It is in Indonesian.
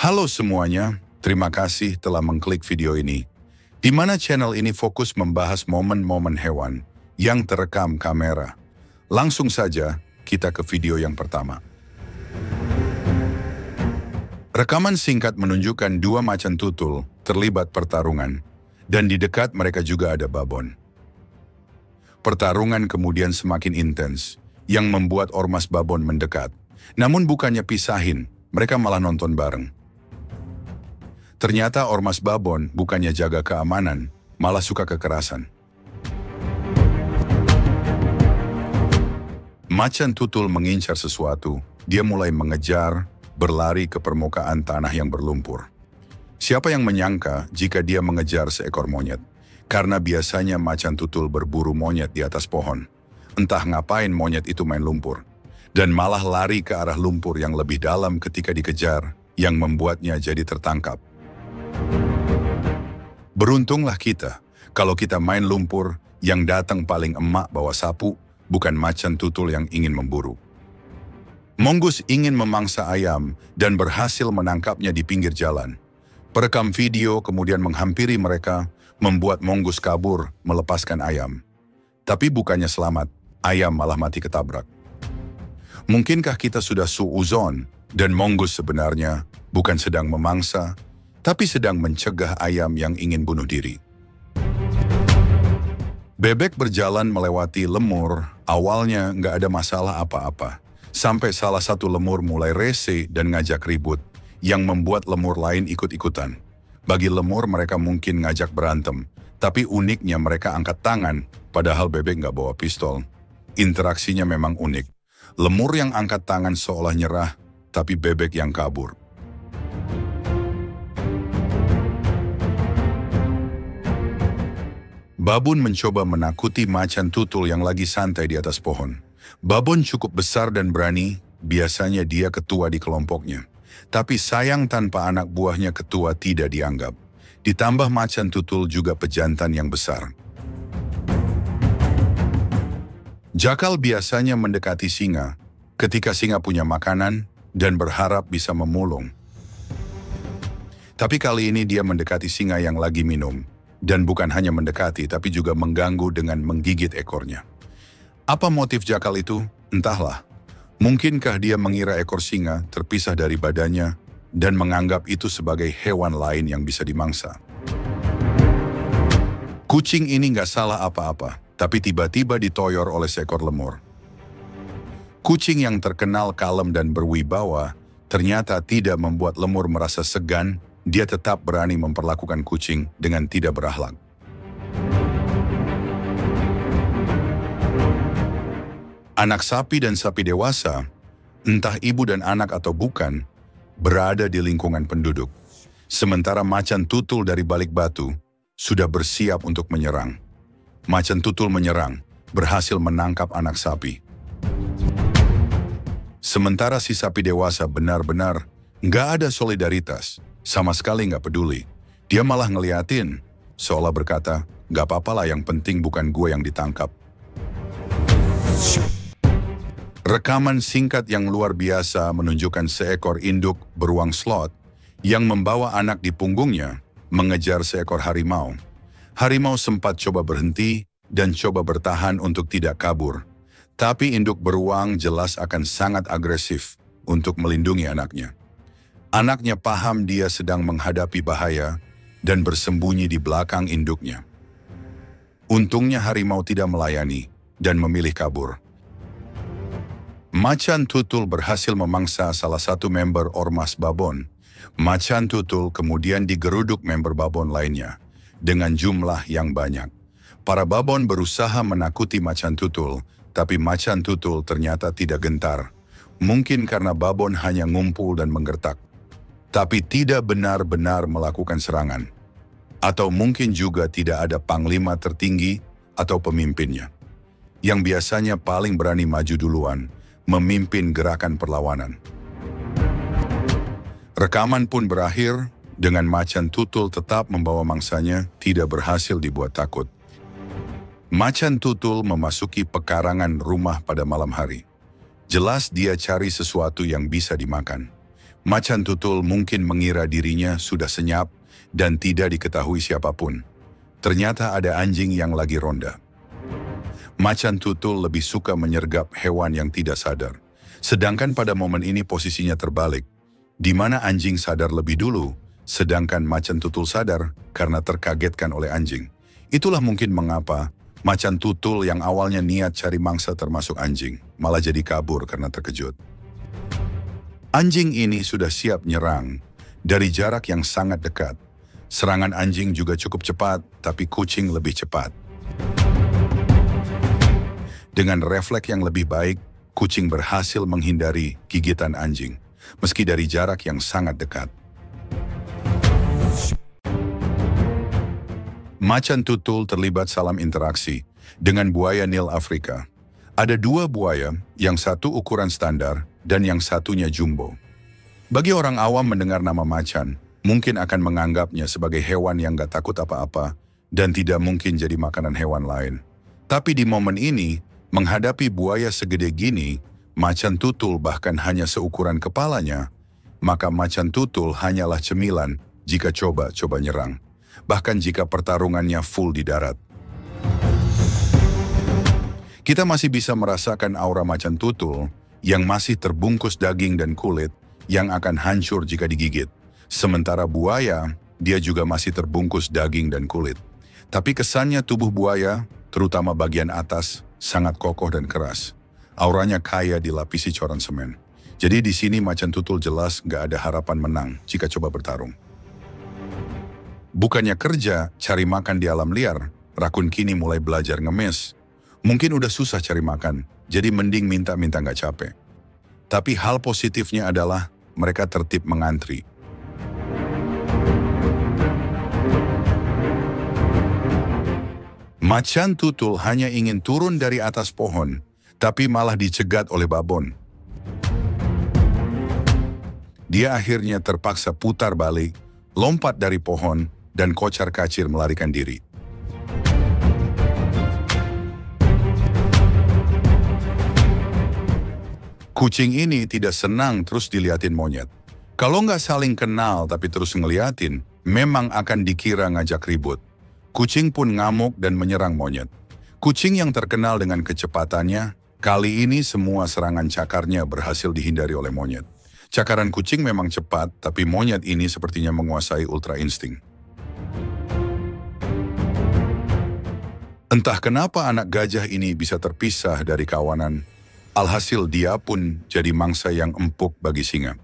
Halo semuanya, terima kasih telah mengklik video ini, di mana channel ini fokus membahas momen-momen hewan yang terekam kamera. Langsung saja, kita ke video yang pertama. Rekaman singkat menunjukkan dua macan tutul terlibat pertarungan, dan di dekat mereka juga ada babon. Pertarungan kemudian semakin intens, yang membuat ormas babon mendekat. Namun bukannya pisahin, mereka malah nonton bareng. Ternyata ormas babon bukannya jaga keamanan, malah suka kekerasan. Macan tutul mengincar sesuatu, dia mulai mengejar, berlari ke permukaan tanah yang berlumpur. Siapa yang menyangka jika dia mengejar seekor monyet? Karena biasanya macan tutul berburu monyet di atas pohon. Entah ngapain monyet itu main lumpur, dan malah lari ke arah lumpur yang lebih dalam ketika dikejar, yang membuatnya jadi tertangkap. Beruntunglah kita, kalau kita main lumpur, yang datang paling emak bawa sapu, bukan macan tutul yang ingin memburu. Mongoose ingin memangsa ayam dan berhasil menangkapnya di pinggir jalan. Perekam video kemudian menghampiri mereka, membuat mongoose kabur melepaskan ayam. Tapi bukannya selamat, ayam malah mati ketabrak. Mungkinkah kita sudah suuzon dan mongoose sebenarnya bukan sedang memangsa, tapi sedang mencegah ayam yang ingin bunuh diri. Bebek berjalan melewati lemur, awalnya nggak ada masalah apa-apa. Sampai salah satu lemur mulai rese dan ngajak ribut, yang membuat lemur lain ikut-ikutan. Bagi lemur mereka mungkin ngajak berantem, tapi uniknya mereka angkat tangan, padahal bebek nggak bawa pistol. Interaksinya memang unik. Lemur yang angkat tangan seolah nyerah, tapi bebek yang kabur. Babon mencoba menakuti macan tutul yang lagi santai di atas pohon. Babon cukup besar dan berani, biasanya dia ketua di kelompoknya. Tapi sayang tanpa anak buahnya ketua tidak dianggap. Ditambah macan tutul juga pejantan yang besar. Jakal biasanya mendekati singa ketika singa punya makanan dan berharap bisa memulung. Tapi kali ini dia mendekati singa yang lagi minum. Dan bukan hanya mendekati, tapi juga mengganggu dengan menggigit ekornya. Apa motif jakal itu? Entahlah. Mungkinkah dia mengira ekor singa terpisah dari badannya dan menganggap itu sebagai hewan lain yang bisa dimangsa? Kucing ini nggak salah apa-apa, tapi tiba-tiba ditoyor oleh seekor lemur. Kucing yang terkenal kalem dan berwibawa ternyata tidak membuat lemur merasa segan. Dia tetap berani memperlakukan kucing dengan tidak berakhlak. Anak sapi dan sapi dewasa, entah ibu dan anak atau bukan, berada di lingkungan penduduk. Sementara macan tutul dari balik batu sudah bersiap untuk menyerang. Macan tutul menyerang, berhasil menangkap anak sapi. Sementara si sapi dewasa benar-benar nggak ada solidaritas. Sama sekali nggak peduli. Dia malah ngeliatin, seolah berkata, nggak apa-apalah yang penting bukan gue yang ditangkap. Rekaman singkat yang luar biasa menunjukkan seekor induk beruang slot yang membawa anak di punggungnya mengejar seekor harimau. Harimau sempat coba berhenti dan coba bertahan untuk tidak kabur. Tapi induk beruang jelas akan sangat agresif untuk melindungi anaknya. Anaknya paham dia sedang menghadapi bahaya dan bersembunyi di belakang induknya. Untungnya harimau tidak melayani dan memilih kabur. Macan tutul berhasil memangsa salah satu member ormas babon. Macan tutul kemudian digeruduk member babon lainnya dengan jumlah yang banyak. Para babon berusaha menakuti macan tutul, tapi macan tutul ternyata tidak gentar. Mungkin karena babon hanya ngumpul dan menggertak, tapi tidak benar-benar melakukan serangan. Atau mungkin juga tidak ada panglima tertinggi atau pemimpinnya, yang biasanya paling berani maju duluan, memimpin gerakan perlawanan. Rekaman pun berakhir dengan macan tutul tetap membawa mangsanya, tidak berhasil dibuat takut. Macan tutul memasuki pekarangan rumah pada malam hari. Jelas dia cari sesuatu yang bisa dimakan. Macan tutul mungkin mengira dirinya sudah senyap dan tidak diketahui siapapun. Ternyata ada anjing yang lagi ronda. Macan tutul lebih suka menyergap hewan yang tidak sadar. Sedangkan pada momen ini posisinya terbalik, di mana anjing sadar lebih dulu, sedangkan macan tutul sadar karena terkagetkan oleh anjing. Itulah mungkin mengapa macan tutul yang awalnya niat cari mangsa termasuk anjing, malah jadi kabur karena terkejut. Anjing ini sudah siap nyerang dari jarak yang sangat dekat. Serangan anjing juga cukup cepat, tapi kucing lebih cepat. Dengan refleks yang lebih baik, kucing berhasil menghindari gigitan anjing, meski dari jarak yang sangat dekat. Macan tutul terlibat salam interaksi dengan buaya Nil Afrika. Ada dua buaya, yang satu ukuran standar dan yang satunya jumbo. Bagi orang awam mendengar nama macan, mungkin akan menganggapnya sebagai hewan yang gak takut apa-apa dan tidak mungkin jadi makanan hewan lain. Tapi di momen ini, menghadapi buaya segede gini, macan tutul bahkan hanya seukuran kepalanya, maka macan tutul hanyalah cemilan jika coba nyerang. Bahkan jika pertarungannya full di darat. Kita masih bisa merasakan aura macan tutul yang masih terbungkus daging dan kulit yang akan hancur jika digigit. Sementara buaya, dia juga masih terbungkus daging dan kulit. Tapi kesannya tubuh buaya, terutama bagian atas, sangat kokoh dan keras. Auranya kaya dilapisi coran semen. Jadi di sini macan tutul jelas gak ada harapan menang jika coba bertarung. Bukannya kerja, cari makan di alam liar, rakun kini mulai belajar ngemis. Mungkin udah susah cari makan, jadi mending minta-minta gak capek. Tapi hal positifnya adalah mereka tertib mengantri. Macan tutul hanya ingin turun dari atas pohon, tapi malah dicegat oleh babon. Dia akhirnya terpaksa putar balik, lompat dari pohon, dan kocar-kacir melarikan diri. Kucing ini tidak senang terus diliatin monyet. Kalau nggak saling kenal tapi terus ngeliatin, memang akan dikira ngajak ribut. Kucing pun ngamuk dan menyerang monyet. Kucing yang terkenal dengan kecepatannya, kali ini semua serangan cakarnya berhasil dihindari oleh monyet. Cakaran kucing memang cepat, tapi monyet ini sepertinya menguasai ultra insting. Entah kenapa anak gajah ini bisa terpisah dari kawanan, alhasil dia pun jadi mangsa yang empuk bagi singa.